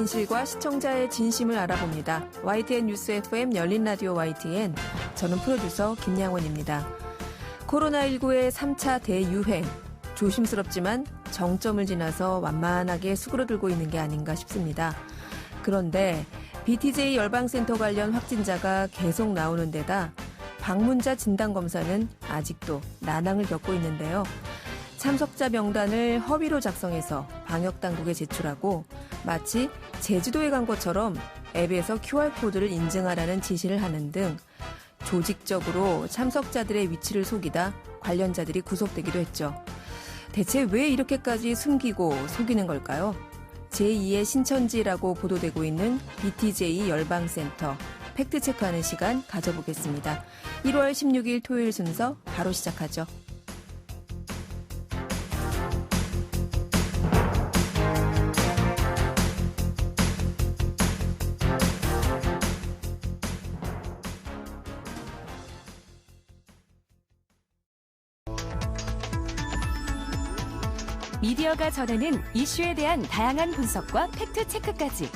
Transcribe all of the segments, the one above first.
진실과 시청자의 진심을 알아봅니다. YTN 뉴스 FM 열린 라디오 YTN. 저는 프로듀서 김양원입니다. 코로나19의 3차 대유행. 조심스럽지만 정점을 지나서 완만하게 수그러들고 있는 게 아닌가 싶습니다. 그런데 BTJ 열방센터 관련 확진자가 계속 나오는 데다 방문자 진단검사는 아직도 난항을 겪고 있는데요. 참석자 명단을 허위로 작성해서 방역당국에 제출하고 마치 제주도에 간 것처럼 앱에서 QR코드를 인증하라는 지시를 하는 등 조직적으로 참석자들의 위치를 속이다 관련자들이 구속되기도 했죠. 대체 왜 이렇게까지 숨기고 속이는 걸까요? 제2의 신천지라고 보도되고 있는 BTJ 열방센터 팩트체크하는 시간 가져보겠습니다. 1월 16일 토요일 순서 바로 시작하죠. 미디어가 전하는 이슈에 대한 다양한 분석과 팩트체크까지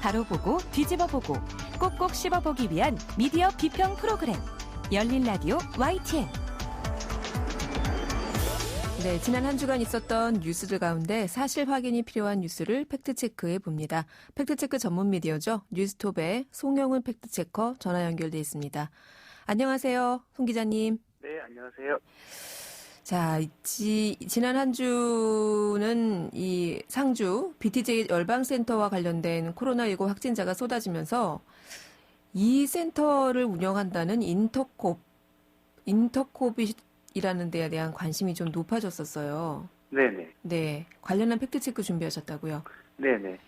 바로 보고 뒤집어 보고 꼭꼭 씹어보기 위한 미디어 비평 프로그램 열린 라디오 YTN. 네, 지난 한 주간 있었던 뉴스들 가운데 사실 확인이 필요한 뉴스를 팩트체크해 봅니다. 팩트체크 전문 미디어죠. 뉴스톱의 송영훈 팩트체커 전화 연결돼 있습니다. 안녕하세요, 송 기자님. 네, 안녕하세요. 자, 지난 한 주는 이 상주 BTJ 열방센터와 관련된 코로나19 확진자가 쏟아지면서 이 센터를 운영한다는 인터콥이라는 데에 대한 관심이 좀 높아졌었어요. 네네. 네, 관련한 팩트체크 준비하셨다고요? 네네.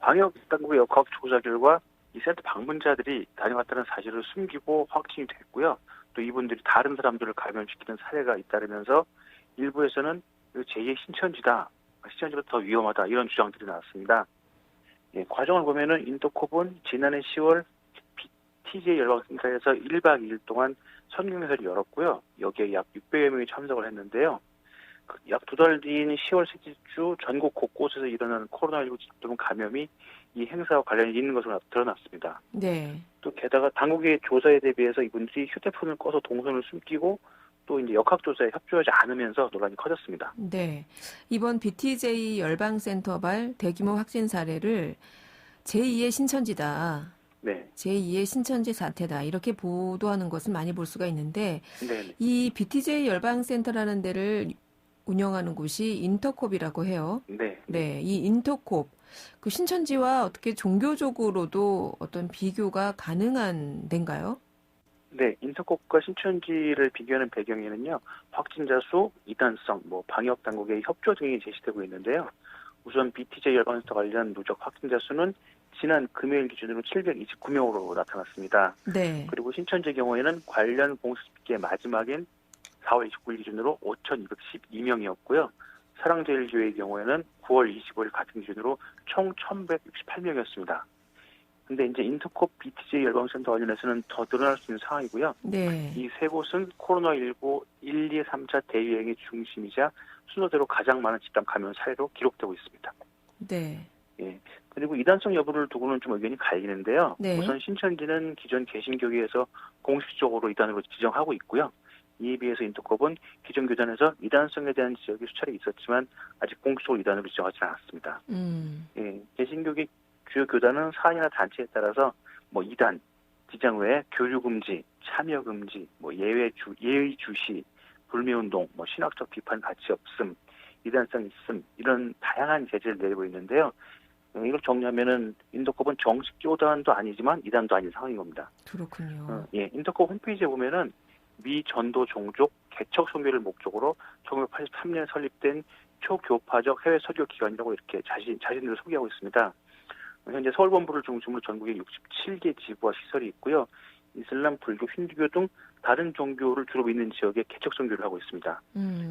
방역당국의 역학 조사 결과 이 센터 방문자들이 다녀왔다는 사실을 숨기고 확진이 됐고요. 또 이분들이 다른 사람들을 감염시키는 사례가 잇따르면서 일부에서는 제2의 신천지다. 신천지보다 더 위험하다. 이런 주장들이 나왔습니다. 예, 과정을 보면은 인터콥은 지난해 10월 BTJ 열방센터에서 1박 2일 동안 선교행사를 열었고요. 여기에 약 600여 명이 참석을 했는데요. 약 두 달 뒤인 10월 셋째 주 전국 곳곳에서 일어나는 코로나19 집단 감염이 이 행사와 관련이 있는 것으로 드러났습니다. 네. 또 게다가 당국의 조사에 대비해서 이분들이 휴대폰을 꺼서 동선을 숨기고 또 이제 역학조사에 협조하지 않으면서 논란이 커졌습니다. 네. 이번 BTJ 열방센터발 대규모 확진 사례를 제2의 신천지다. 네. 제2의 신천지 사태다. 이렇게 보도하는 것은 많이 볼 수가 있는데 네. 이 BTJ 열방센터라는 데를 운영하는 곳이 인터콥이라고 해요. 네. 네. 이 인터콥. 그 신천지와 어떻게 종교적으로도 어떤 비교가 가능한 데인가요? 네, 인터콥과 신천지를 비교하는 배경에는요, 확진자 수, 이단성, 방역 당국의 협조 등이 제시되고 있는데요. 우선 BTJ 열방센터 관련 누적 확진자 수는 지난 금요일 기준으로 729명으로 나타났습니다. 네. 그리고 신천지 경우에는 관련 공식기의 마지막인 4월 29일 기준으로 5,212명이었고요. 사랑제일교회의 경우에는 9월 25일 같은 기준으로 총 1,168명이었습니다. 근데 이제 인터콥 BTJ 열방센터 관련해서는 더 늘어날 수 있는 상황이고요. 네. 이 세 곳은 코로나19 1, 2, 3차 대유행의 중심이자 순서대로 가장 많은 집단 감염 사례로 기록되고 있습니다. 네. 예. 그리고 이단성 여부를 두고는 좀 의견이 갈리는데요. 네. 우선 신천지는 기존 개신교계에서 공식적으로 이단으로 지정하고 있고요. 이에 비해서 인터콥은 기존 교단에서 이단성에 대한 지적이 수차례 있었지만 아직 공식적으로 이단으로 지정하지 않았습니다. 예, 개신교계 주요 교단은 사안이나 단체에 따라서 이단, 지정 외에 교류 금지, 참여 금지, 예의 주시, 불매운동, 신학적 비판 가치 없음, 이단성 있음 이런 다양한 제재를 내리고 있는데요. 이걸 정리하면은 인터콥은 정식 교단도 아니지만 이단도 아닌 상황인 겁니다. 그렇군요. 예, 인터콥 홈페이지에 보면은 미 전도 종족 개척 선교를 목적으로 1983년 설립된 초교파적 해외 설교 기관이라고 이렇게 자신들을 소개하고 있습니다. 현재 서울본부를 중심으로 전국에 67개 지부와 시설이 있고요. 이슬람, 불교, 힌두교 등 다른 종교를 주로 믿는 지역에 개척 선교를 하고 있습니다.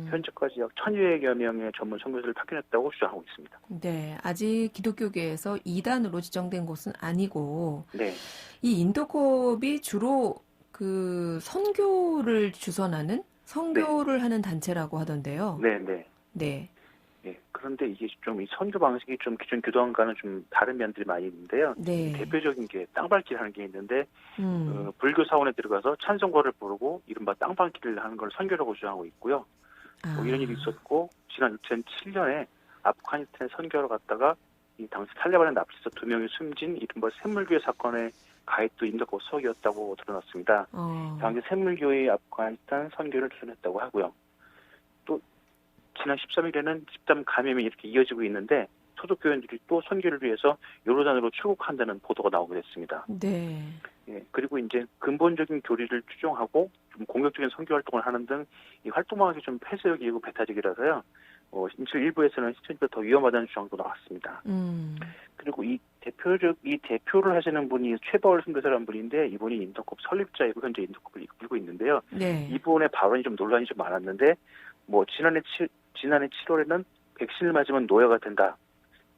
현재까지 약 1,200여 명의 전문 선교사를 파견했다고 주장하고 있습니다. 네, 아직 기독교계에서 이단으로 지정된 곳은 아니고 네. 이 인터콥이 주로 그 선교를 주선하는 선교를 하는 단체라고 하던데요. 네. 네. 예, 그런데 이게 좀 이 선교 방식이 좀 기존 교도관과는 좀 다른 면들이 많이 있는데요. 네. 대표적인 게 땅밟기라는 게 있는데 불교 사원에 들어가서 찬송가를 부르고 이른바 땅밟기를 하는 걸 선교라고 주장하고 있고요. 뭐 이런 일이 있었고 지난 2007년에 아프가니스탄에 선교하러 갔다가 이 당시 탈레반의 납치자 2명이 숨진 이른바 샘물교회 사건의 가해도 인도급 수석이었다고 드러났습니다. 당시 샘물교회의 아프가니스탄 선교를 주선했다고 하고요. 또 지난 13일에는 집단 감염이 이렇게 이어지고 있는데 소속교회들이 또 선교를 위해서 요르단으로 출국한다는 보도가 나오게 됐습니다. 네. 예, 그리고 이제 근본적인 교리를 추종하고 좀 공격적인 선교 활동을 하는 등 이 활동방식이 좀 폐쇄적이고 배타적이라서요. 일부에서는 시청자보다 더 위험하다는 주장도 나왔습니다. 그리고 이 대표를 하시는 분이 최바울 선교사라는 분인데 이분이 인터콥 설립자이고 현재 인터콥을 이끌고 있는데요. 네. 이분의 발언이 좀 논란이 좀 많았는데 뭐 지난해 7월에는 백신을 맞으면 노예가 된다.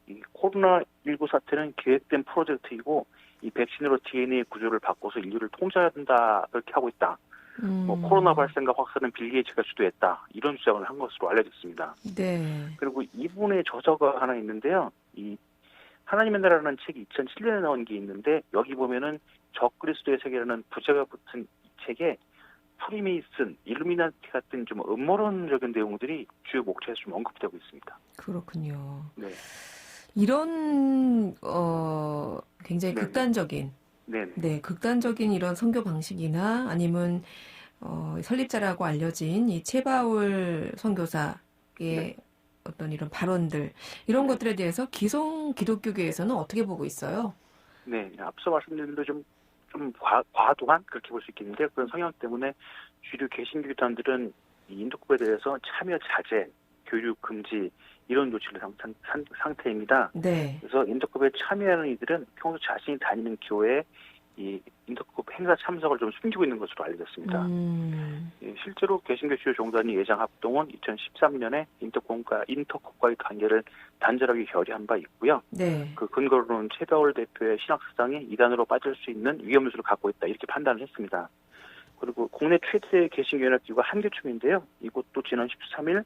이 코로나19 사태는 계획된 프로젝트이고 이 백신으로 DNA 구조를 바꿔서 인류를 통제해야 된다 그렇게 하고 있다. 뭐 코로나 발생과 확산은 빌 게이츠가 주도했다. 이런 주장을 한 것으로 알려졌습니다. 네. 그리고 이분의 저서가 하나 있는데요. 이 하나님의 나라라는 책이 2007년에 나온 게 있는데 여기 보면은 적그리스도의 세계라는 부제가 붙은 이 책에 프리메이슨, 일루미나티 같은 좀 음모론적인 내용들이 주요 목차에서 좀 언급되고 있습니다. 그렇군요. 네. 이런 굉장히 네네. 극단적인 네, 극단적인 이런 선교 방식이나 아니면 설립자라고 알려진 이 최바울 선교사의 네. 어떤 이런 발언들 이런 것들에 대해서 기성 기독교계에서는 어떻게 보고 있어요? 네, 앞서 말씀드린 대로 좀 과도한 그렇게 볼 수 있겠는데 그런 성향 때문에 주류 개신교단들은 이 인도급에 대해서 참여 자제, 교류 금지 이런 조치를 상태입니다. 네. 그래서 인도급에 참여하는 이들은 평소 자신이 다니는 교회에 이 인도급 행사 참석을 좀 숨기고 있는 것으로 알려졌습니다. 실제로 개신교 주요 종단이 예장 합동은 2013년에 인터컵과의 관계를 단절하게 결의한 바 있고요. 네. 그 근거로는 최바울 대표의 신학사상이 이단으로 빠질 수 있는 위험 요소를 갖고 있다 이렇게 판단을 했습니다. 그리고 국내 최대 개신교연합기구가 한교총인데요. 이곳도 지난 13일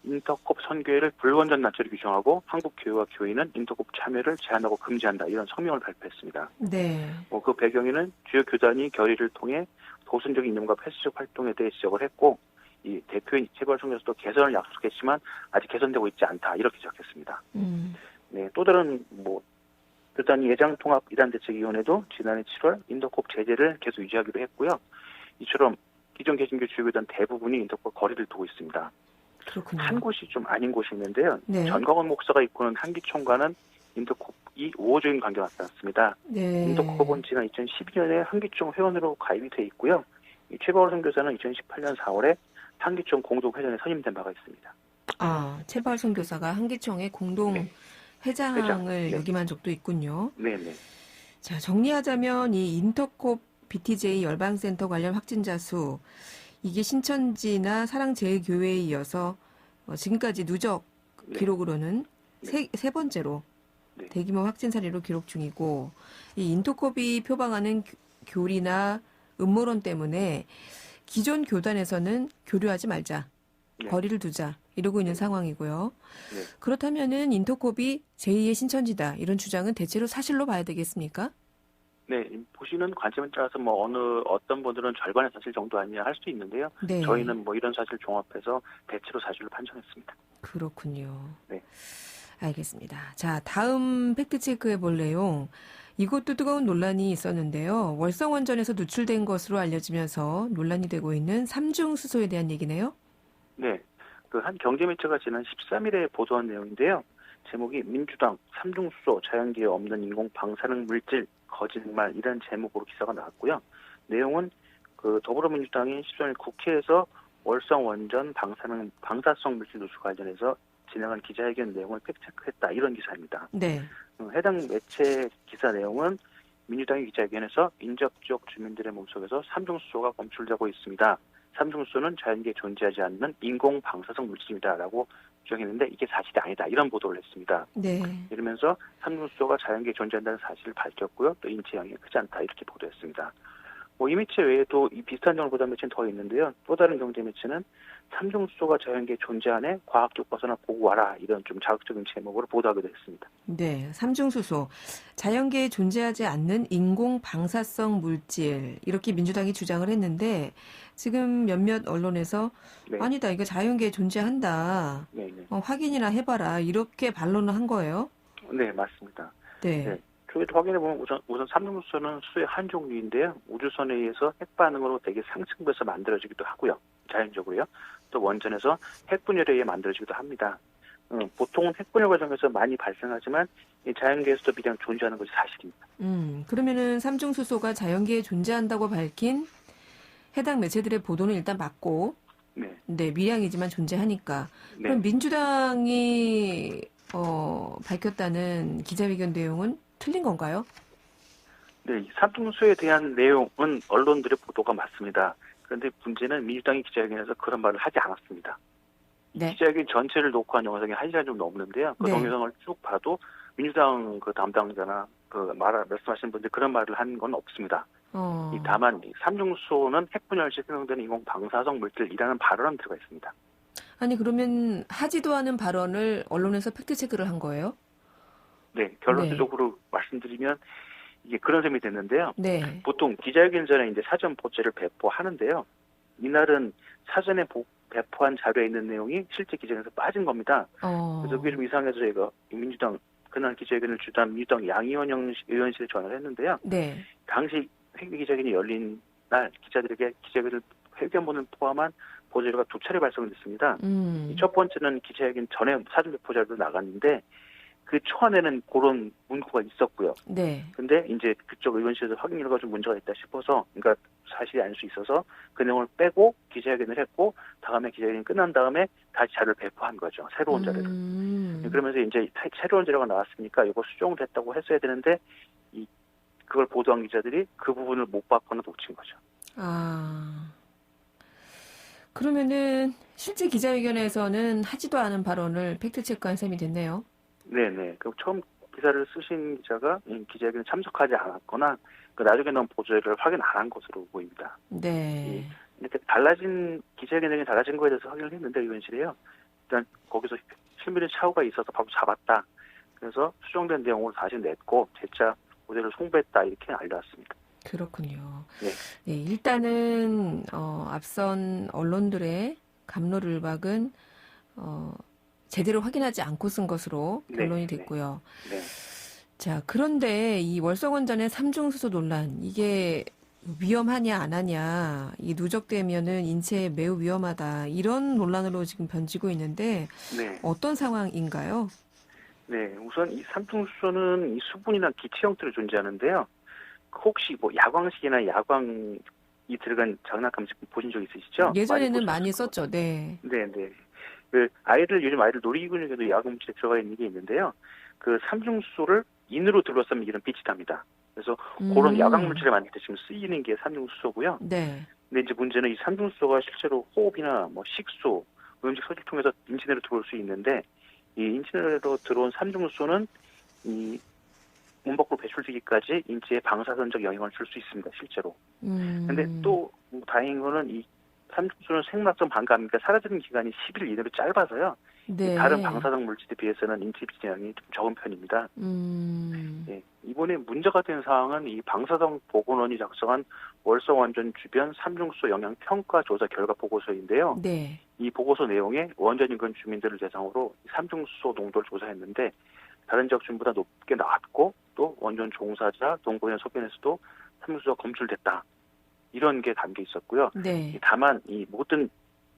인터컵 선교회를 불원전 단체로 규정하고 한국 교회와 교인은 인터컵 참여를 제한하고 금지한다 이런 성명을 발표했습니다. 네. 그 배경에는 주요 교단이 결의를 통해 도순적 이념과 폐쇄적 활동에 대해 지적을 했고 이 대표인 최바울 선교사도 개선을 약속했지만 아직 개선되고 있지 않다 이렇게 지적했습니다. 네, 또 다른 교단이 예장통합 이단대책위원회도 지난해 7월 인터컵 제재를 계속 유지하기로 했고요. 이처럼 기존 개신교 주요 교단 대부분이 인터컵 거리를 두고 있습니다. 그렇군요. 한 곳이 좀 아닌 곳이 있는데요. 네. 전광훈 목사가 이끄는 한기총과는 인터콥이 우호적인 관계가 나타났습니다. 네. 인터콥은 지난 2012년에 한기총 회원으로 가입이 돼 있고요. 이 최바울 선교사는 2018년 4월에 한기총 공동회장에 선임된 바가 있습니다. 최바울 선교사가 한기총의 공동 회장을 네. 역임한 적도 있군요. 네네. 자, 정리하자면 이 인터콥 BTJ 열방센터 관련 확진자 수 이게 신천지나 사랑제일교회에 이어서 지금까지 누적 기록으로는 세 번째로 대규모 확진 사례로 기록 중이고 이 인터콥이 표방하는 교리나 음모론 때문에 기존 교단에서는 교류하지 말자, 거리를 두자 이러고 있는 상황이고요. 그렇다면은 인터콥이 제2의 신천지다 이런 주장은 대체로 사실로 봐야 되겠습니까? 네, 보시는 관점에 따라서 어떤 분들은 절반의 사실 정도 아니냐 할 수 있는데요. 네. 저희는 이런 사실 종합해서 대체로 사실로 판정했습니다. 그렇군요. 네. 알겠습니다. 자, 다음 팩트 체크해 볼 내용. 이것도 뜨거운 논란이 있었는데요. 월성원전에서 누출된 것으로 알려지면서 논란이 되고 있는 삼중수소에 대한 얘기네요. 네, 그 한 경제매체가 지난 13일에 보도한 내용인데요. 제목이 민주당 삼중수소 자연계에 없는 인공 방사능 물질 거짓말 이런 제목으로 기사가 나왔고요. 내용은 그 더불어민주당이 13일 국회에서 월성 원전 방사성 물질 누출 관련해서 진행한 기자회견 내용을 팩트체크했다 이런 기사입니다. 네. 해당 매체 기사 내용은 민주당의 기자회견에서 인접 지역 주민들의 몸속에서 삼중수소가 검출되고 있습니다. 삼중수소는 자연계에 존재하지 않는 인공 방사성 물질입니다라고 주장했는데 이게 사실이 아니다 이런 보도를 했습니다. 네. 이러면서 삼중수소가 자연계에 존재한다는 사실을 밝혔고요. 또 인체 영향이 크지 않다 이렇게 보도했습니다. 이 매체 외에도 이 비슷한 정을 보도한 매체는 더 있는데요. 또 다른 경제 매체는 삼중수소가 자연계에 존재하네, 과학 교과서나 보고 와라, 이런 좀 자극적인 제목으로 보도하기도 했습니다. 네, 삼중수소. 자연계에 존재하지 않는 인공 방사성 물질. 이렇게 민주당이 주장을 했는데 지금 몇몇 언론에서 네. 아니다, 이거 자연계에 존재한다. 네, 네. 확인이나 해봐라. 이렇게 반론을 한 거예요. 네, 맞습니다. 네. 네. 저희도 확인해보면 우선 삼중수소는 수의 한 종류인데요. 우주선에 의해서 핵반응으로 되게 상층부에서 만들어지기도 하고요. 자연적으로요. 또 원전에서 핵분열에 의해 만들어지기도 합니다. 보통은 핵분열 과정에서 많이 발생하지만 이 자연계에서도 미량 존재하는 것이 사실입니다. 그러면은 삼중수소가 자연계에 존재한다고 밝힌 해당 매체들의 보도는 일단 맞고, 네. 네, 미량이지만 존재하니까. 네. 그럼 민주당이 밝혔다는 기자회견 내용은 틀린 건가요? 네, 이 삼중수소에 대한 내용은 언론들의 보도가 맞습니다. 그런데 문제는 민주당이 기자회견에서 그런 말을 하지 않았습니다. 네. 기자회견 전체를 녹화한 영상이 1시간 좀 넘는데요. 그 네. 동영상을 쭉 봐도 민주당 그 담당자나 말씀하신 분들 그런 말을 한 건 없습니다. 다만 삼중수소는 핵분열 시 생성되는 인공 방사성 물질이라는 발언은 들어가 있습니다. 아니, 그러면 하지도 않은 발언을 언론에서 팩트체크를 한 거예요? 네, 결론적으로 말씀드리면 이게 그런 셈이 됐는데요. 네. 보통 기자회견 전에 이제 사전 보고를 배포하는데요. 이날은 사전에 배포한 자료에 있는 내용이 실제 기자회견에서 빠진 겁니다. 그래서 그게 좀 이상해서 저희가 민주당 그날 기자회견을 주도한 민주당 양의원 의원실에 전화를 했는데요. 네. 당시 회계 기자회견이 열린 날 기자들에게 기자회견을 회견문을 포함한 보도자료가 2차례 발송됐습니다. 첫 번째는 기자회견 전에 사전 배포 자료도 나갔는데 그 초안에는 그런 문구가 있었고요. 네. 근데 이제 그쪽 의원실에서 확인 결과가 좀 문제가 있다 싶어서, 그러니까 사실이 아닐 수 있어서 그 내용을 빼고 기자회견을 했고, 다음에 기자회견이 끝난 다음에 다시 자료를 배포한 거죠. 새로운 자료를. 그러면서 이제 새로운 자료가 나왔으니까 이거 수정됐다고 했어야 되는데, 그걸 보도한 기자들이 그 부분을 못 받거나 놓친 거죠. 그러면은 실제 기자회견에서는 하지도 않은 발언을 팩트체크한 셈이 됐네요. 네네. 그럼 처음 기사를 쓰신 기자가 기자회견에 참석하지 않았거나 나중에 나온 보도자료를 확인 안 한 것으로 보입니다. 네. 이렇게 기자회견 내용이 달라진 거에 대해서 확인을 했는데 의원실에요. 일단 거기서 실무진 착오가 있어서 바로 잡았다. 그래서 수정된 내용으로 다시 냈고 재차 보도를 송부했다, 이렇게 알려왔습니다. 그렇군요. 네. 네, 일단은 앞선 언론들의 갑론을박은 제대로 확인하지 않고 쓴 것으로 결론이 됐고요. 네. 자, 그런데 이 월성원전의 삼중수소 논란, 이게 위험하냐 안 하냐, 이 누적되면은 인체에 매우 위험하다, 이런 논란으로 지금 변지고 있는데 네. 어떤 상황인가요? 네, 우선 이 삼중수소는 이 수분이나 기체 형태로 존재하는데요. 혹시 야광식이나 야광이 들어간 장난감 제품 보신 적 있으시죠? 예전에는 많이 썼죠. 네. 네. 요즘 아이들 놀이기구에도 야광물질이 들어가 있는 게 있는데요. 그 삼중수소를 인으로 둘러싸면 이런 빛이 납니다. 그래서 그런 야광물질을 만들 때 지금 쓰이는 게 삼중수소고요. 네. 근데 이제 문제는 이 삼중수소가 실제로 호흡이나 식수, 음식 소지를 통해서 인체 내로 들어올 수 있는데, 이 인체 내로 들어온 삼중수소는 이 몸 밖으로 배출되기까지 인체에 방사선적 영향을 줄 수 있습니다, 실제로. 근데 또 다행인 거는 이 삼중수소는 생물학적 반감이니까 사라지는 기간이 10일 이내로 짧아서요. 네. 다른 방사성 물질에 비해서는 인체 비진량이 좀 적은 편입니다. 네. 이번에 문제가 된 사항은 이 방사성 보건원이 작성한 월성원전 주변 삼중수소 영향 평가 조사 결과 보고서인데요. 네. 이 보고서 내용에 원전 인근 주민들을 대상으로 삼중수소 농도를 조사했는데 다른 지역 주민보다 높게 나왔고, 또 원전 종사자, 동거인 소변에서도 삼중수소가 검출됐다, 이런 게 담겨 있었고요. 네. 다만 이 모든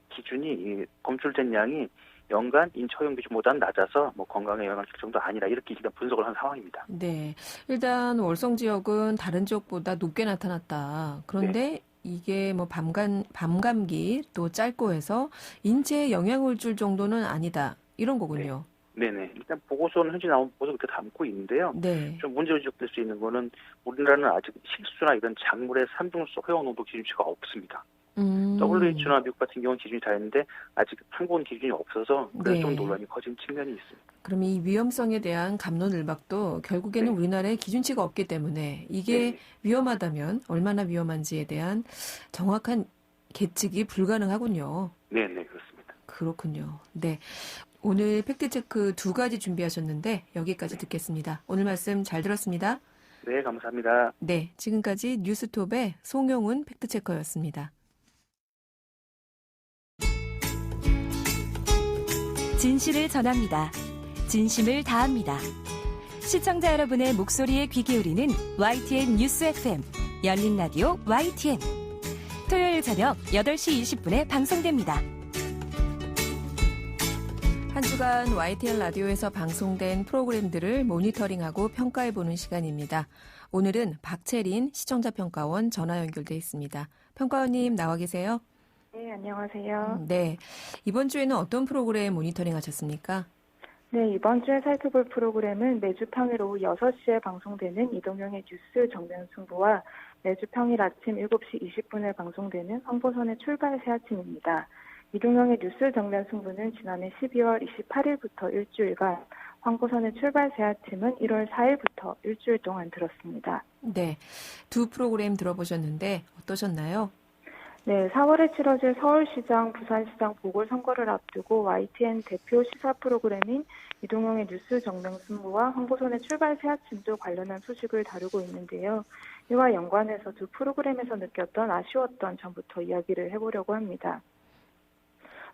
기준이 이 검출된 양이 연간 인체 허용 기준보다는 낮아서 건강에 영향을 줄 정도 아니라, 이렇게 일단 분석을 한 상황입니다. 네. 일단 월성 지역은 다른 지역보다 높게 나타났다. 그런데 이게 밤감기 또 짧고 해서 인체에 영향을 줄 정도는 아니다, 이런 거군요. 네네. 일단 보고서는 현재 나온 보고서 그렇게 담고 있는데요. 네. 좀 문제가 지적될 수 있는 거는 우리나라는 아직 식수나 이런 작물의 삼중수소 허용 농도 기준치가 없습니다. WHO나 미국 같은 경우는 기준이 다 있는데 아직 한국은 기준이 없어서 그래서 네. 좀 논란이 커진 측면이 있습니다. 그럼 이 위험성에 대한 갑론을박도 결국에는 네. 우리나라에 기준치가 없기 때문에 이게 네. 위험하다면 얼마나 위험한지에 대한 정확한 계측이 불가능하군요. 네, 그렇습니다. 그렇군요. 네. 오늘 팩트체크 2가지 준비하셨는데 여기까지 듣겠습니다. 오늘 말씀 잘 들었습니다. 네, 감사합니다. 네, 지금까지 뉴스톱의 송영훈 팩트체커였습니다. 진실을 전합니다. 진심을 다합니다. 시청자 여러분의 목소리에 귀 기울이는 YTN 뉴스 FM 열린 라디오 YTN 토요일 저녁 8시 20분에 방송됩니다. 한 주간 YTN 라디오에서 방송된 프로그램들을 모니터링하고 평가해보는 시간입니다. 오늘은 박채린 시청자평가원 전화 연결돼 있습니다. 평가원님 나와 계세요? 네, 안녕하세요. 네, 이번 주에는 어떤 프로그램 모니터링 하셨습니까? 네, 이번 주에 살펴볼 프로그램은 매주 평일 오후 6시에 방송되는 이동영의 뉴스 정면 승부와 매주 평일 아침 7시 20분에 방송되는 황보선의 출발 새 아침입니다. 이동영의 뉴스 정면 승부는 지난해 12월 28일부터 일주일간, 황보선의 출발 새 아침은 1월 4일부터 일주일 동안 들었습니다. 네, 두 프로그램 들어보셨는데 어떠셨나요? 네, 4월에 치러질 서울시장, 부산시장 보궐선거를 앞두고 YTN 대표 시사 프로그램인 이동영의 뉴스 정명승부와 황보선의 출발 새 아침도 관련한 소식을 다루고 있는데요. 이와 연관해서 두 프로그램에서 느꼈던 아쉬웠던 점부터 이야기를 해보려고 합니다.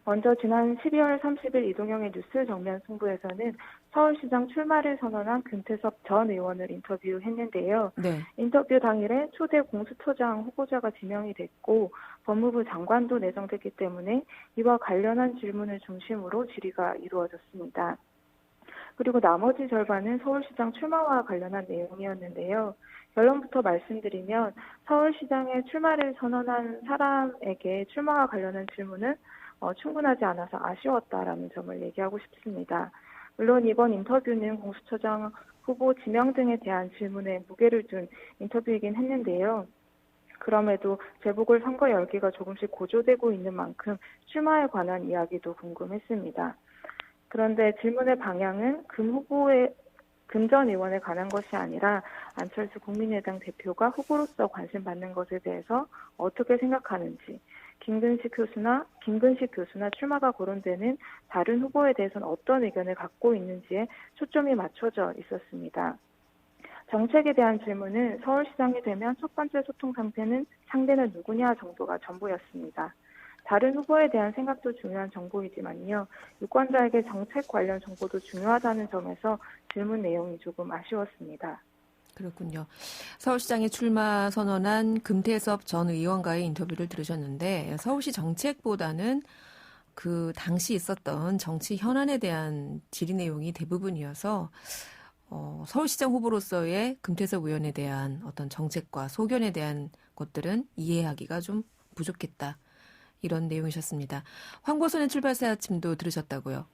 먼저 지난 12월 30일 이동영의 뉴스 정면 승부에서는 서울시장 출마를 선언한 금태섭 전 의원을 인터뷰했는데요. 네. 인터뷰 당일에 초대 공수처장 후보자가 지명이 됐고 법무부 장관도 내정됐기 때문에 이와 관련한 질문을 중심으로 질의가 이루어졌습니다. 그리고 나머지 절반은 서울시장 출마와 관련한 내용이었는데요. 결론부터 말씀드리면 서울시장에 출마를 선언한 사람에게 출마와 관련한 질문은 충분하지 않아서 아쉬웠다라는 점을 얘기하고 싶습니다. 물론 이번 인터뷰는 공수처장 후보 지명 등에 대한 질문에 무게를 둔 인터뷰이긴 했는데요. 그럼에도 재보궐 선거 열기가 조금씩 고조되고 있는 만큼 출마에 관한 이야기도 궁금했습니다. 그런데 질문의 방향은 금 전 의원에 관한 것이 아니라 안철수 국민의당 대표가 후보로서 관심받는 것에 대해서 어떻게 생각하는지, 김근식 교수나 출마가 거론되는 다른 후보에 대해서는 어떤 의견을 갖고 있는지에 초점이 맞춰져 있었습니다. 정책에 대한 질문은 서울시장이 되면 첫 번째 소통 상대는 누구냐 정도가 전부였습니다. 다른 후보에 대한 생각도 중요한 정보이지만요. 유권자에게 정책 관련 정보도 중요하다는 점에서 질문 내용이 조금 아쉬웠습니다. 그렇군요. 서울시장에 출마 선언한 금태섭 전 의원과의 인터뷰를 들으셨는데 서울시 정책보다는 그 당시 있었던 정치 현안에 대한 질의 내용이 대부분이어서 서울시장 후보로서의 금태섭 의원에 대한 어떤 정책과 소견에 대한 것들은 이해하기가 좀 부족했다. 이런 내용이셨습니다. 황보선의 출발 새 아침도 들으셨다고요?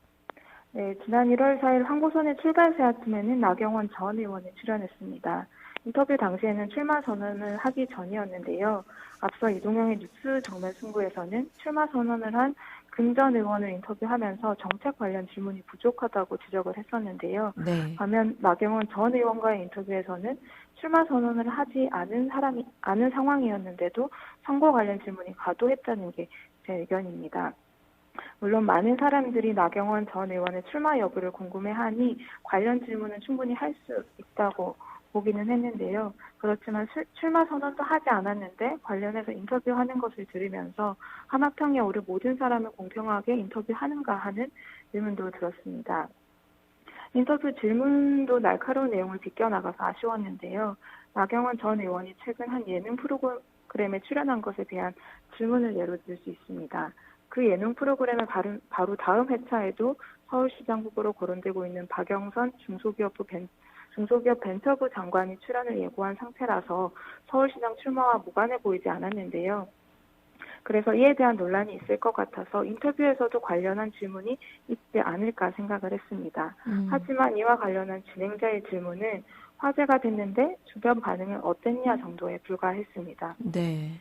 네, 지난 1월 4일 황보선의 출발 새 아침에는 나경원 전 의원이 출연했습니다. 인터뷰 당시에는 출마 선언을 하기 전이었는데요. 앞서 이동영의 뉴스 정면 승부에서는 출마 선언을 한 금 전 의원을 인터뷰하면서 정책 관련 질문이 부족하다고 지적을 했었는데요. 네. 반면 나경원 전 의원과의 인터뷰에서는 출마 선언을 하지 않은 상황이었는데도 선거 관련 질문이 과도했다는 게 제 의견입니다. 물론 많은 사람들이 나경원 전 의원의 출마 여부를 궁금해하니 관련 질문은 충분히 할 수 있다고 보기는 했는데요. 그렇지만 출마 선언도 하지 않았는데 관련해서 인터뷰하는 것을 들으면서 하마평에 오를 모든 사람을 공평하게 인터뷰하는가 하는 의문도 들었습니다. 인터뷰 질문도 날카로운 내용을 비껴나가서 아쉬웠는데요. 나경원 전 의원이 최근 한 예능 프로그램에 출연한 것에 대한 질문을 예로 들 수 있습니다. 그 예능 프로그램의 바로 다음 회차에도 서울시장 후보로 거론되고 있는 박영선 중소기업 벤처부 장관이 출연을 예고한 상태라서 서울시장 출마와 무관해 보이지 않았는데요. 그래서 이에 대한 논란이 있을 것 같아서 인터뷰에서도 관련한 질문이 있지 않을까 생각을 했습니다. 하지만 이와 관련한 진행자의 질문은 화제가 됐는데 주변 반응은 어땠냐 정도에 불과했습니다. 네.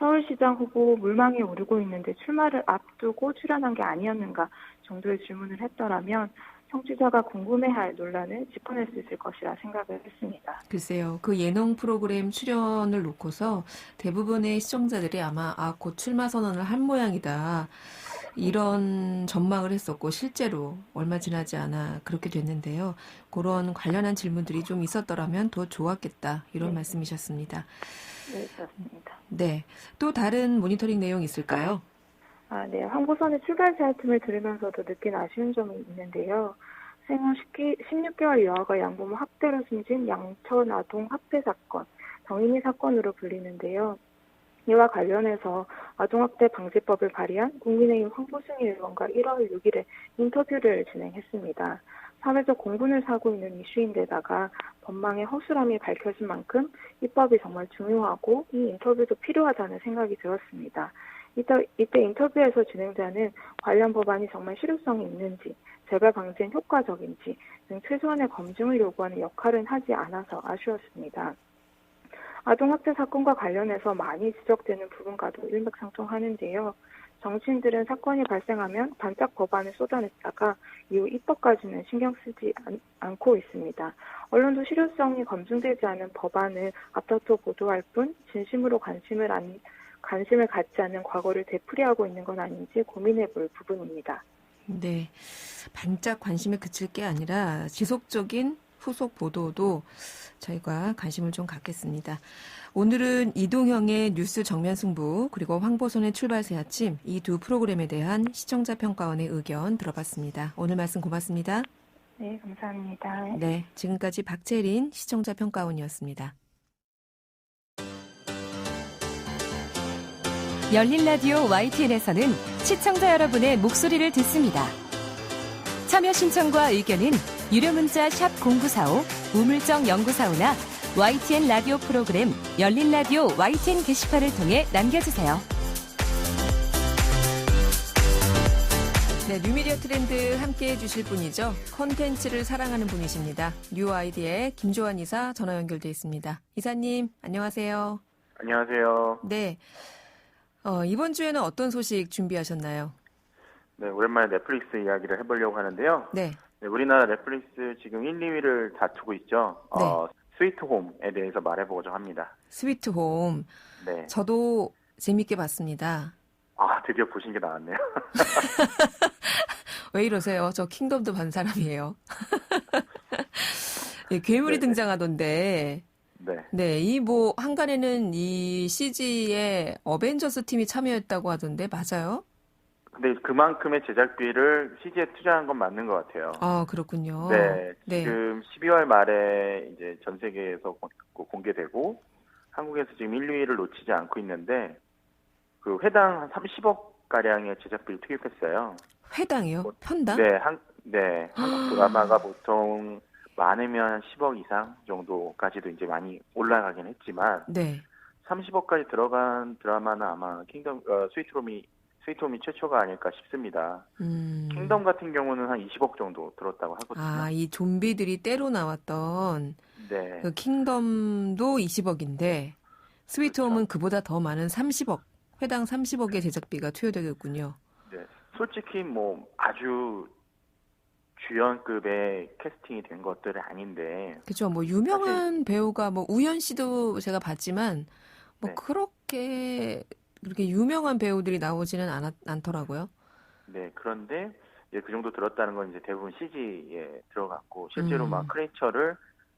서울시장 후보 물망에 오르고 있는데 출마를 앞두고 출연한 게 아니었는가 정도의 질문을 했더라면 청취자가 궁금해할 논란을 짚어낼 수 있을 것이라 생각을 했습니다. 글쎄요. 그 예능 프로그램 출연을 놓고서 대부분의 시청자들이 아마 곧 출마 선언을 한 모양이다. 이런 전망을 했었고 실제로 얼마 지나지 않아 그렇게 됐는데요. 그런 관련한 질문들이 좀 있었더라면 더 좋았겠다. 이런 말씀이셨습니다. 네, 그렇습니다. 네. 또 다른 모니터링 내용 있을까요? 네. 황보선의 출발 제안팀을 들으면서도 느낀 아쉬운 점이 있는데요. 생후 16개월 여아가 양부모 학대로 숨진 양천 아동 학대 사건, 정인이 사건으로 불리는데요. 이와 관련해서 아동학대 방지법을 발의한 국민의힘 황보승 의원과 1월 6일에 인터뷰를 진행했습니다. 사회적 공분을 사고 있는 이슈인데다가 법망의 허술함이 밝혀진 만큼 입법이 정말 중요하고 이 인터뷰도 필요하다는 생각이 들었습니다. 이때 인터뷰에서 진행자는 관련 법안이 정말 실효성이 있는지, 재발 방지엔 효과적인지 등 최소한의 검증을 요구하는 역할은 하지 않아서 아쉬웠습니다. 아동학대 사건과 관련해서 많이 지적되는 부분과도 일맥상통하는데요. 정치인들은 사건이 발생하면 반짝 법안을 쏟아냈다가 이후 입법까지는 신경 쓰지 않고 있습니다. 언론도 실효성이 검증되지 않은 법안을 앞다퉈 보도할 뿐 진심으로 관심을 갖지 않는 과거를 되풀이하고 있는 건 아닌지 고민해볼 부분입니다. 네. 반짝 관심에 그칠 게 아니라 지속적인 후속 보도도 저희가 관심을 좀 갖겠습니다. 오늘은 이동형의 뉴스 정면 승부 그리고 황보선의 출발새 아침 이 두 프로그램에 대한 시청자 평가원의 의견 들어봤습니다. 오늘 말씀 고맙습니다. 네, 감사합니다. 네, 지금까지 박채린 시청자 평가원이었습니다. 열린 라디오 YTN에서는 시청자 여러분의 목소리를 듣습니다. 참여 신청과 의견은 유료 문자 샵 0945, 우물정 0945나 YTN 라디오 프로그램 열린 라디오 YTN 게시판을 통해 남겨주세요. 네, 뉴미디어 트렌드 함께해 주실 분이죠. 콘텐츠를 사랑하는 분이십니다. 뉴아이디의 김조한 이사 전화 연결돼 있습니다. 이사님, 안녕하세요. 안녕하세요. 네. 이번 주에는 어떤 소식 준비하셨나요? 네, 오랜만에 넷플릭스 이야기를 해보려고 하는데요. 네. 네, 우리나라 넷플릭스 지금 1, 2위를 다투고 있죠. 네. 스위트 홈에 대해서 말해보고자 합니다. 스위트 홈. 네. 저도 재밌게 봤습니다. 아, 드디어 보신 게 나왔네요. 왜 이러세요? 저 킹덤도 반 사람이에요. 네, 괴물이 네네. 등장하던데. 네. 네, 한간에는 이 CG에 어벤져스 팀이 참여했다고 하던데, 맞아요? 근데 그만큼의 제작비를 CG에 투자한 건 맞는 것 같아요. 아, 그렇군요. 네. 네. 지금 12월 말에 이제 전 세계에서 공개되고 한국에서 지금 1, 2위를 놓치지 않고 있는데 그 회당 한 30억 가량의 제작비를 투입했어요. 회당이요? 편당? 네, 한국 드라마가 보통 많으면 10억 이상 정도까지도 이제 많이 올라가긴 했지만 네. 30억까지 들어간 드라마는 아마 스위트홈이 최초가 아닐까 싶습니다. 킹덤 같은 경우는 한 20억 정도 들었다고 하거든요. 아, 이 좀비들이 때로 나왔던 네. 그 킹덤도 20억인데 스위트홈은 그보다 더 많은 30억, 회당 30억의 제작비가 투여되겠군요. 네. 솔직히 뭐 아주 주연급의 캐스팅이 된 것들은 아닌데. 그렇죠. 뭐 유명한 배우가 뭐 우현 씨도 제가 봤지만 뭐 네. 그렇게 유명한 배우들이 나오지는 않더라고요. 네. 그런데 이제 그 정도 들었다는 건 이제 대부분 CG에 들어갔고 실제로 막 크리에이처를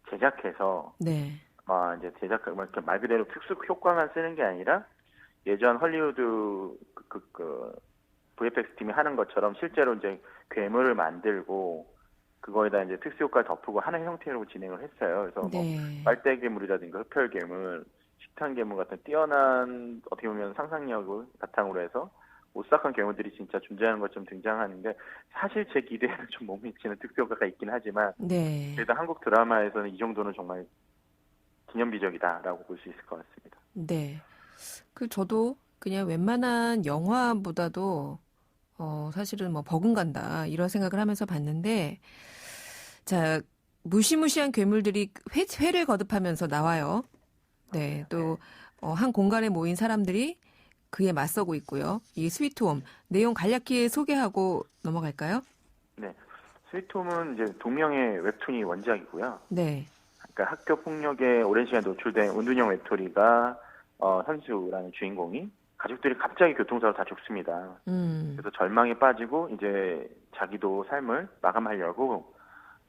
제작해서 네. 이제 이렇게 말 그대로 특수 효과만 쓰는 게 아니라 예전 헐리우드 VFX 팀이 하는 것처럼 실제로 이제 괴물을 만들고 그거에다 이제 특수 효과를 덮고 하는 형태로 진행을 했어요. 그래서 네. 뭐 빨대 괴물이라든가 흡혈 괴물, 식탄 괴물 같은 뛰어난 어떻게 보면 상상력을 바탕으로 해서 오싹한 괴물들이 진짜 존재하는 것처럼 등장하는데 사실 제 기대에는 좀 못 미치는 특수 효과가 있긴 하지만 네. 그래도 한국 드라마에서는 이 정도는 정말 기념비적이다라고 볼 수 있을 것 같습니다. 네. 저도 그냥 웬만한 영화보다도 사실은 뭐 버금간다 이런 생각을 하면서 봤는데 자, 무시무시한 괴물들이 회를 거듭하면서 나와요. 네. 또 한 공간에 모인 사람들이 그에 맞서고 있고요. 이 스위트홈 내용 간략히 소개하고 넘어갈까요? 네. 스위트홈은 이제 동명의 웹툰이 원작이고요. 네. 그러니까 학교 폭력에 오랜 시간 노출된 은둔형 외톨이가 현수라는 주인공이 가족들이 갑자기 교통사고로 다 죽습니다. 그래서 절망에 빠지고 이제 자기도 삶을 마감하려고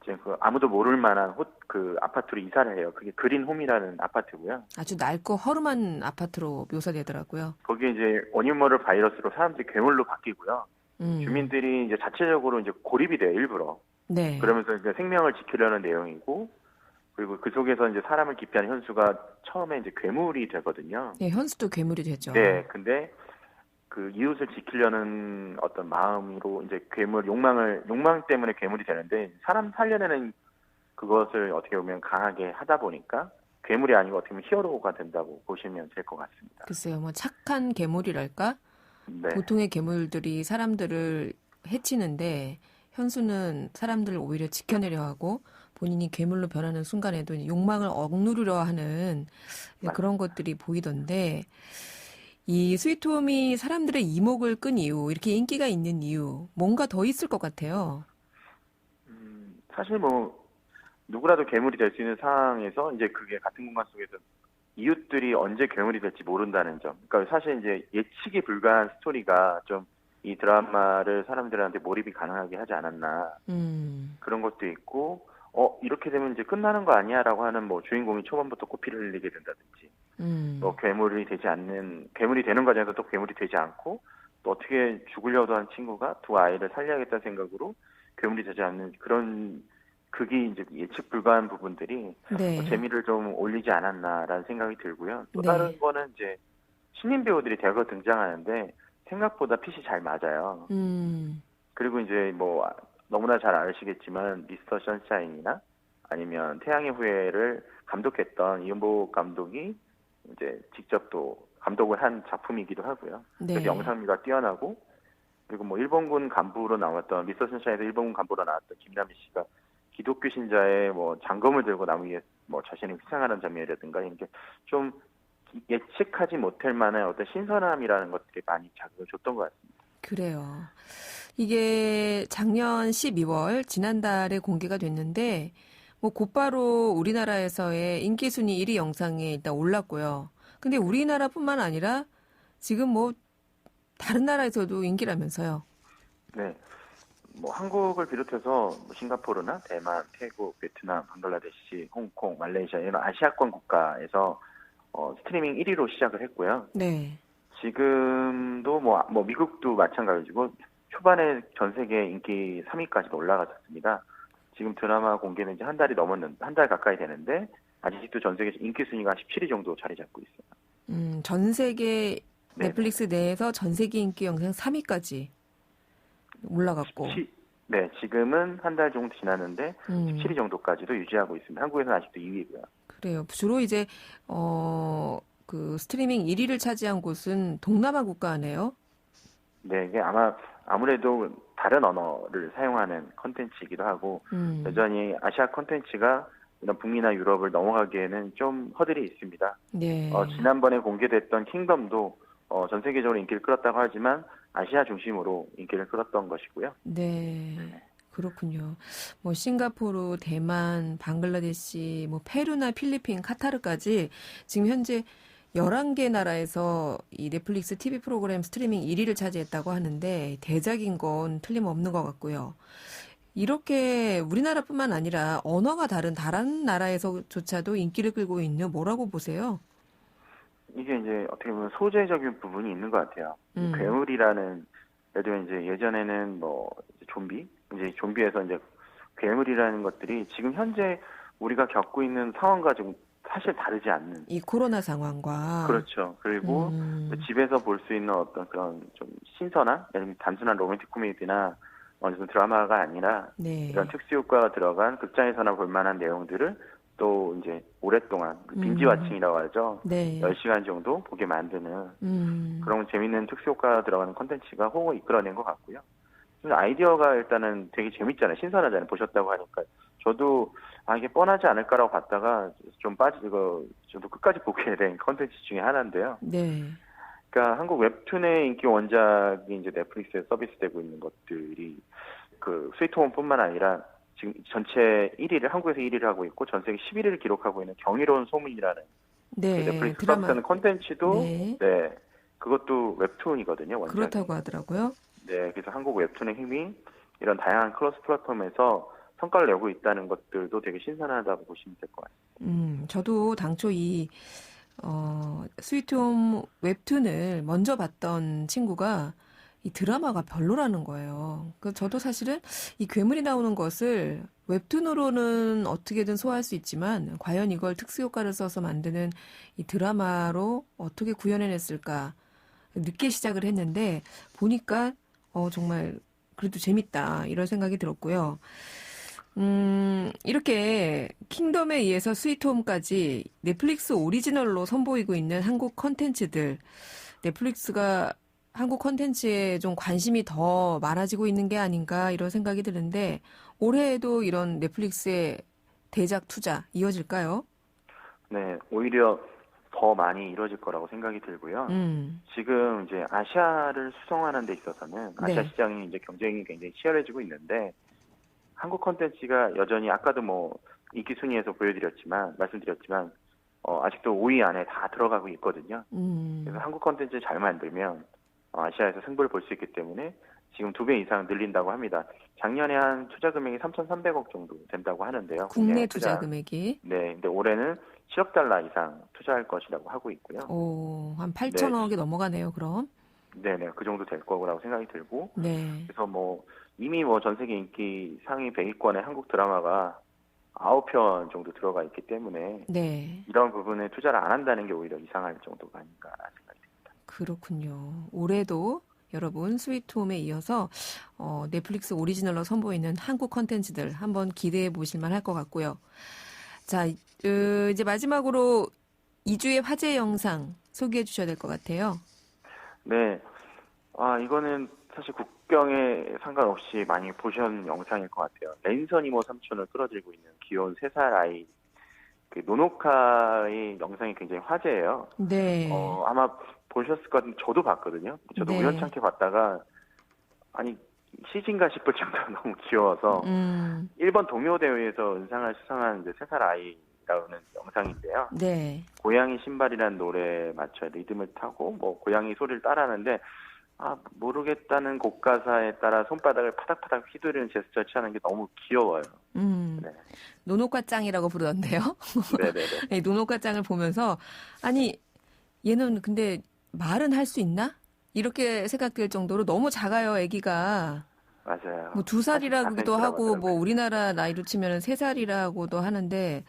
이제 그 아무도 모를 만한 그 아파트로 이사를 해요. 그게 그린홈이라는 아파트고요. 아주 낡고 허름한 아파트로 묘사되더라고요. 거기에 이제 원인 모를 바이러스로 사람들이 괴물로 바뀌고요. 주민들이 이제 자체적으로 이제 고립이 돼요, 일부러. 네. 그러면서 이제 생명을 지키려는 내용이고, 그리고 그 속에서 이제 사람을 기피한 현수가 처음에 이제 괴물이 되거든요. 네, 현수도 괴물이 되죠. 네, 근데 그 이웃을 지키려는 어떤 마음으로 이제 욕망 때문에 괴물이 되는데, 사람 살려내는 그것을 어떻게 보면 강하게 하다 보니까 괴물이 아니고 어떻게 보면 히어로가 된다고 보시면 될 것 같습니다. 글쎄요, 뭐 착한 괴물이랄까? 네. 보통의 괴물들이 사람들을 해치는데 현수는 사람들을 오히려 지켜내려 하고 본인이 괴물로 변하는 순간에도 욕망을 억누르려 하는 그런 것들이 보이던데 이 스위트홈이 사람들의 이목을 끈 이유, 이렇게 인기가 있는 이유 뭔가 더 있을 것 같아요. 사실 뭐 누구라도 괴물이 될 수 있는 상황에서 이제 그게 같은 공간 속에서 이웃들이 언제 괴물이 될지 모른다는 점. 그러니까 사실 이제 예측이 불가한 스토리가 좀 이 드라마를 사람들한테 몰입이 가능하게 하지 않았나. 그런 것도 있고, 이렇게 되면 이제 끝나는 거 아니야라고 하는 뭐 주인공이 초반부터 코피를 흘리게 된다든지, 또 괴물이 되는 과정에서 또 괴물이 되지 않고, 또 어떻게 죽으려고 하는 친구가 두 아이를 살려야겠다는 생각으로 괴물이 되지 않는 그런 그게 이제 예측 불가한 부분들이 네. 재미를 좀 올리지 않았나라는 생각이 들고요. 또 네. 다른 거는 이제 신인 배우들이 대거 등장하는데 생각보다 핏이 잘 맞아요. 그리고 이제 뭐 너무나 잘 아시겠지만 미스터 선샤인이나 아니면 태양의 후예를 감독했던 이은복 감독이 이제 직접 또 감독을 한 작품이기도 하고요. 네. 그래서 영상미가 뛰어나고 그리고 뭐 일본군 간부로 나왔던 미스터 선샤인에서 일본군 간부로 나왔던 김남희 씨가 기독교 신자의 뭐 장검을 들고 나무 위에 뭐 자신을 희생하는 장면이라든가 이런 게 좀 예측하지 못할 만한 어떤 신선함이라는 것들이 많이 자극을 줬던 것 같습니다. 그래요. 이게 작년 12월 지난달에 공개가 됐는데 뭐 곧바로 우리나라에서의 인기 순위 1위 영상에 일단 올랐고요. 근데 우리나라뿐만 아니라 지금 뭐 다른 나라에서도 인기라면서요. 네. 뭐 한국을 비롯해서 뭐 싱가포르나 대만, 태국, 베트남, 방글라데시, 홍콩, 말레이시아 이런 아시아권 국가에서 스트리밍 1위로 시작을 했고요. 네. 지금도 뭐 미국도 마찬가지고 초반에 전 세계 인기 3위까지도 올라갔었습니다. 지금 드라마 공개는 이제 한 달 가까이 되는데 아직도 전 세계 인기 순위가 17위 정도 자리 잡고 있어요. 전 세계 네네. 넷플릭스 내에서 전 세계 인기 영상 3위까지 올라갔고. 네, 지금은 한 달 정도 지났는데 17위 정도까지도 유지하고 있습니다. 한국에서는 아직도 2위고요. 그래요. 주로 이제 그 스트리밍 1위를 차지한 곳은 동남아 국가네요. 네, 이게 아무래도 다른 언어를 사용하는 컨텐츠이기도 하고 여전히 아시아 컨텐츠가 이런 북미나 유럽을 넘어가기에는 좀 허들이 있습니다. 네. 지난번에 공개됐던 킹덤도 전 세계적으로 인기를 끌었다고 하지만 아시아 중심으로 인기를 끌었던 것이고요. 네. 그렇군요. 뭐 싱가포르, 대만, 방글라데시, 뭐 페루나 필리핀, 카타르까지 지금 현재 11개 나라에서 이 넷플릭스 TV 프로그램 스트리밍 1위를 차지했다고 하는데 대작인 건 틀림없는 것 같고요. 이렇게 우리나라뿐만 아니라 언어가 다른 나라에서조차도 인기를 끌고 있는 뭐라고 보세요? 이게 이제 어떻게 보면 소재적인 부분이 있는 것 같아요. 괴물이라는 예를 예전에는 뭐 좀비에서 이제 괴물이라는 것들이 지금 현재 우리가 겪고 있는 상황과 좀 사실 다르지 않는 이 코로나 상황과 그렇죠. 그리고 집에서 볼 수 있는 어떤 그런 좀 신선한 단순한 로맨틱 코미디나 무슨 드라마가 아니라 네. 이런 특수 효과가 들어간 극장에서나 볼 만한 내용들을 또 이제 오랫동안 빈지 와칭이라고 하죠. 네. 10시간 정도 보게 만드는 그런 재밌는 특수 효과가 들어가는 콘텐츠가 호응을 이끌어낸 것 같고요. 아이디어가 일단은 되게 재밌잖아요. 신선하잖아요. 보셨다고 하니까. 저도 이게 뻔하지 않을까라고 봤다가 좀 빠지고 저도 끝까지 보게 된 콘텐츠 중에 하나인데요. 네. 그러니까 한국 웹툰의 인기 원작이 이제 넷플릭스에 서비스되고 있는 것들이 그 스위트홈뿐만 아니라 지금 전체 1위를 한국에서 1위를 하고 있고 전 세계 11위를 기록하고 있는 경이로운 소문이라는 네, 그 넷플릭스 드라마. 서비스하는 콘텐츠도 네. 네, 그것도 웹툰이거든요. 원작이. 그렇다고 하더라고요. 네, 그래서 한국 웹툰의 힘이 이런 다양한 크로스 플랫폼에서 성과를 내고 있다는 것들도 되게 신선하다고 보시면 될 것 같아요. 저도 당초 이 스위트홈 웹툰을 먼저 봤던 친구가 이 드라마가 별로라는 거예요. 그 저도 사실은 이 괴물이 나오는 것을 웹툰으로는 어떻게든 소화할 수 있지만 과연 이걸 특수효과를 써서 만드는 이 드라마로 어떻게 구현해냈을까 늦게 시작을 했는데 보니까 정말 그래도 재밌다 이런 생각이 들었고요. 이렇게 킹덤에 의해서 스위트홈까지 넷플릭스 오리지널로 선보이고 있는 한국 컨텐츠들, 넷플릭스가 한국 컨텐츠에 좀 관심이 더 많아지고 있는 게 아닌가 이런 생각이 드는데 올해에도 이런 넷플릭스의 대작 투자 이어질까요? 네, 오히려 더 많이 이루어질 거라고 생각이 들고요. 지금 이제 아시아를 수성하는 데 있어서는 아시아 네. 시장이 이제 경쟁이 굉장히 치열해지고 있는데 한국 콘텐츠가 여전히 아까도 뭐 인기 순위에서 말씀드렸지만 아직도 5위 안에 다 들어가고 있거든요. 그래서 한국 콘텐츠 잘 만들면 아시아에서 승부를 볼 수 있기 때문에 지금 2배 이상 늘린다고 합니다. 작년에 한 투자 금액이 3,300억 정도 된다고 하는데요. 국내 투자 금액이. 네, 근데 올해는 7억 달러 이상 투자할 것이라고 하고 있고요. 한 8천억이 넘어가네요, 그럼. 네네, 그 정도 될 거라고 생각이 들고. 네. 그래서 이미 전 세계 인기 상위 100위권에 한국 드라마가 9편 정도 들어가 있기 때문에 네. 이런 부분에 투자를 안 한다는 게 오히려 이상할 정도가 아닌가 생각이 듭니다. 그렇군요. 올해도 여러분 스위트홈에 이어서 넷플릭스 오리지널로 선보이는 한국 컨텐츠들 한번 기대해 보실 만할 것 같고요. 자, 이제 마지막으로 2주의 화제 영상 소개해 주셔야 될 것 같아요. 네. 이거는 사실 국경에 상관없이 많이 보신 영상일 것 같아요. 랜선 이모 삼촌을 끌어들이고 있는 귀여운 3살 아이, 그 노노카의 영상이 굉장히 화제예요. 네. 아마 보셨을 것 같은데 저도 봤거든요. 저도 네. 우연찮게 봤다가 시즌가 싶을 정도로 너무 귀여워서 일본 동요대회에서 은상을 수상한 이제 3살 아이라는 영상인데요. 네. 고양이 신발이라는 노래에 맞춰 리듬을 타고 고양이 소리를 따라하는데 모르겠다는 곡 가사에 따라 손바닥을 파닥파닥 휘두르는 제스처를 취하는 게 너무 귀여워요. 네. 노노카짱이라고 부르던데요. 네네네. 노노카짱을 보면서 얘는 근데 말은 할 수 있나? 이렇게 생각될 정도로 너무 작아요, 아기가. 맞아요. 2살이라고도 하고 우리나라 나이로 치면 3살이라고도 하는데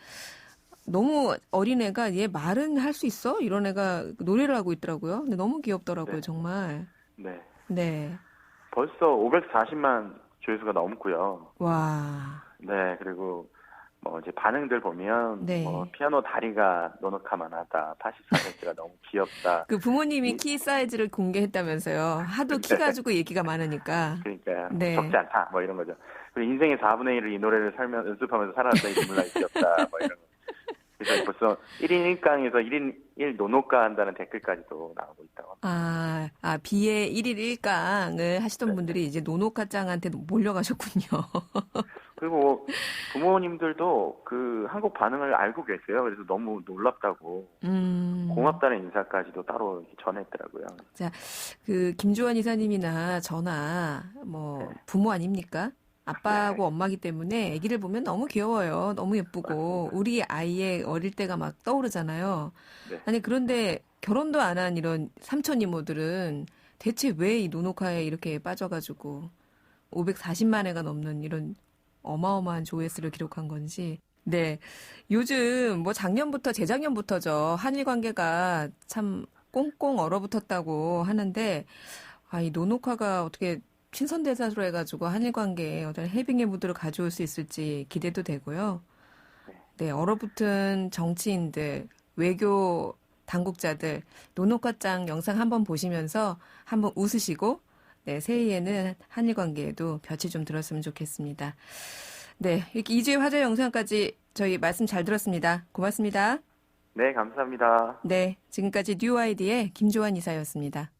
너무 어린애가 얘 말은 할 수 있어? 이런 애가 노래를 하고 있더라고요. 근데 너무 귀엽더라고요, 네. 정말. 네. 네. 벌써 540만 조회수가 넘고요. 와. 네, 그리고 이제 반응들 보면 네. 피아노 다리가 노노카만하다, 84cm가 너무 귀엽다. 그 부모님이 키 사이즈를 공개했다면서요. 하도 키 가지고 얘기가 많으니까. 그러니까 네. 적지 않다, 이런 거죠. 그리고 인생의 4분의 1을 이 노래를 연습하면서 살았다, 이 눈물나기 귀엽다, 이런 거. 그래서 벌써 1인 1강에서 1인 1 노노카 한다는 댓글까지도 나오고 있다고 합니다. 비의 1일 1강을 하시던 분들이 이제 노노카짱한테 몰려가셨군요. 그리고 부모님들도 그 한국 반응을 알고 계세요. 그래서 너무 놀랍다고 고맙다는 인사까지도 따로 전했더라고요. 자, 그 김주환 이사님이나 저나 부모 아닙니까? 아빠하고 엄마기 때문에 아기를 보면 너무 귀여워요. 너무 예쁘고 우리 아이의 어릴 때가 막 떠오르잖아요. 네. 그런데 결혼도 안 한 이런 삼촌 이모들은 대체 왜 이 노노카에 이렇게 빠져가지고 540만 회가 넘는 이런 어마어마한 조회수를 기록한 건지. 네. 요즘 작년부터 재작년부터죠. 한일 관계가 참 꽁꽁 얼어붙었다고 하는데 이 노노카가 어떻게 친선대사로 해가지고 한일 관계에 어떤 해빙의 무드를 가져올 수 있을지 기대도 되고요. 네, 얼어붙은 정치인들, 외교 당국자들, 노노카짱 영상 한번 보시면서 한번 웃으시고, 네, 새해에는 한일 관계에도 볕이 좀 들었으면 좋겠습니다. 네, 이렇게 2주의 화제 영상까지 저희 말씀 잘 들었습니다. 고맙습니다. 네, 감사합니다. 네, 지금까지 뉴아이디의 김조한 이사였습니다.